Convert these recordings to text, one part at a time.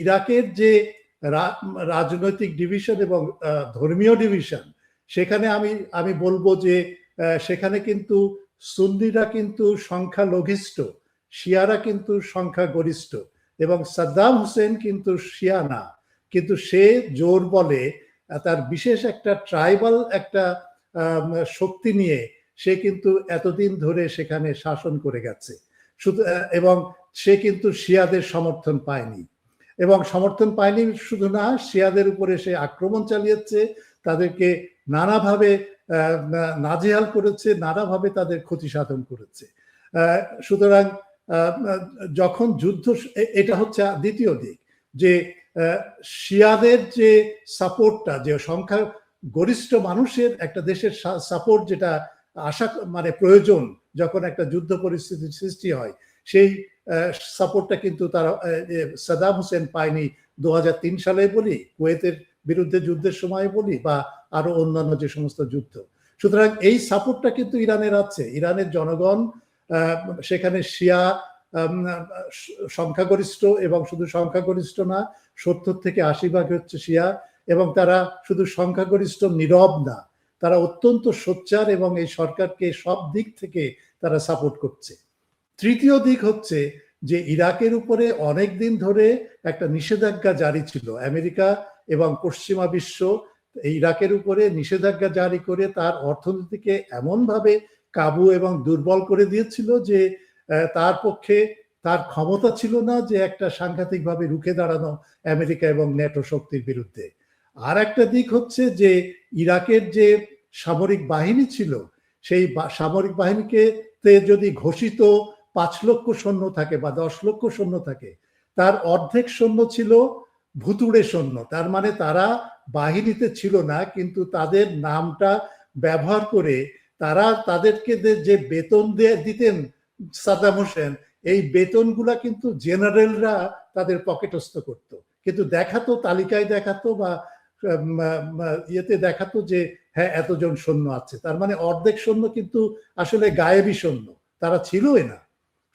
ইরাকের যে রাজনৈতিক ডিভিশন এবং ধর্মীয় ডিভিশন, সেখানে আমি বলবো যে সেখানে কিন্তু সুন্নিরা কিন্তু সংখ্যালঘিষ্ঠ, শিয়ারা কিন্তু সংখ্যাগরিষ্ঠ, এবং সাদ্দাম হোসেন কিন্তু শিয়া না, কিন্তু সে জোর বলে তার বিশেষ একটা ট্রাইবাল একটা শক্তি নিয়ে সে কিন্তু এতদিন ধরে সেখানে শাসন করে গেছে। এবং সে কিন্তু শিয়াদের সমর্থন পায়নি, এবং সমর্থন পায়নি শুধু না, শিয়াদের উপরে সে আক্রমণ চালিয়েছে, তাদেরকে নানাভাবে নাজেহাল করেছে, নানাভাবে তাদের ক্ষতি সাধন করেছে। সুতরাং যখন যুদ্ধ, এটা হচ্ছে দ্বিতীয় দিক, যে শিয়াদের যে সাপোর্টটা, যে সংখ্যা গরিষ্ঠ মানুষের একটা দেশের সাপোর্ট যেটা আশা মানে প্রয়োজন যখন একটা যুদ্ধ পরিস্থিতির সৃষ্টি হয়, সেই সাপোর্টটা কিন্তু তারা সাদ্দাম হোসেন পায়নি 2003 সালে বলি, কুয়েতের বিরুদ্ধে যুদ্ধের সময় বলি, বা আরো অন্যান্য যে সমস্ত যুদ্ধ। সুতরাং এই সাপোর্টটা কিন্তু ইরানের আছে। ইরানের জনগণ সেখানে শিয়া সংখ্যাগরিষ্ঠ, এবং শুধু সংখ্যাগরিষ্ঠ না, 70 থেকে 80% হচ্ছে শিয়া, এবং তারা শুধু সংখ্যাগরিষ্ঠ নীরব না, তারা অত্যন্ত সোচ্চার, এবং এই সরকারকে সব দিক থেকে তারা সাপোর্ট করছে। তৃতীয় দিক হচ্ছে যে ইরাকের উপরে অনেক দিন ধরে একটা নিষেধাজ্ঞা জারি ছিল, আমেরিকা এবং পশ্চিমা বিশ্ব ইরাকের উপরে নিষেধাজ্ঞা জারি করে তার অর্থনীতিকে এমনভাবে কাবু এবং দুর্বল করে দিয়েছিল যে তার পক্ষে তার ক্ষমতা ছিল না যে একটা সাংঘাতিকভাবে রুখে দাঁড়ানো আমেরিকা এবং ন্যাটো শক্তির বিরুদ্ধে। আর একটা দিক হচ্ছে যে ইরাকের যে সামরিক বাহিনী ছিল, সেই সামরিক বাহিনীকে যদি ঘোষিত 5 লক্ষ সৈন্য থাকে বা 10 লক্ষ সৈন্য থাকে, তার অর্ধেক সৈন্য ছিল ভুতুড়ে সৈন্য। তার মানে তারা বাহিনীতে ছিল না, কিন্তু তাদের নামটা ব্যবহার করে তারা তাদেরকে যে বেতন দিতেন সাদ্দাম হোসেন, এই বেতনগুলা কিন্তু জেনারেলরা তাদের পকেটস্থ করত, কিন্তু দেখাতো, তালিকায় দেখাতো বা ইয়েতে দেখাতো যে হ্যাঁ এতজন সৈন্য আছে। তার মানে অর্ধেক সৈন্য কিন্তু আসলে গায়েবী সৈন্য, তারা ছিলই না।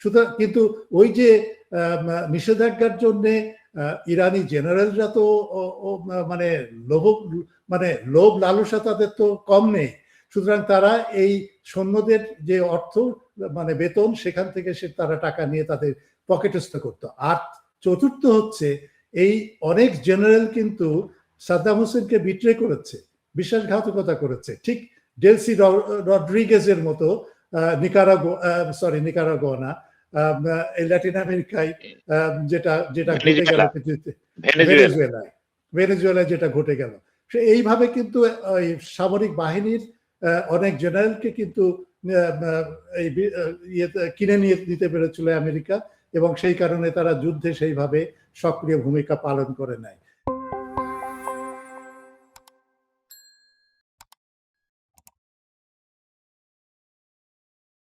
সুতরাং কিন্তু ওই যে নিষেধাজ্ঞার জন্য ইরানি জেনারেলরা তো মানে লোভ লালসা তাদের তো কম নেই। সুতরাং তারা এই সৈন্যদের যে অর্থ মানে বেতন, সেখান থেকে তারা টাকা নিয়ে তাদের পকেটস্থ করতো। আর চতুর্থ হচ্ছে এই অনেক জেনারেল কিন্তু সাদ্দাম হোসেনকে বিট্রে করেছে, বিশ্বাসঘাতকতা করেছে, ঠিক ডেলসি রড্রিগেজের মতো নিকারাগুয়া না, ল্যাটিন আমেরিকায় যেটা ঘটে গেল, ভেনেজুয়েলায় যেটা ঘটে গেল। এইভাবে কিন্তু সামরিক বাহিনীর অনেক জেনারেলকে কিন্তু কিনে নিতে পেরেছিল আমেরিকা, এবং সেই কারণে তারা যুদ্ধে সেইভাবে সক্রিয় ভূমিকা পালন করে নেয়।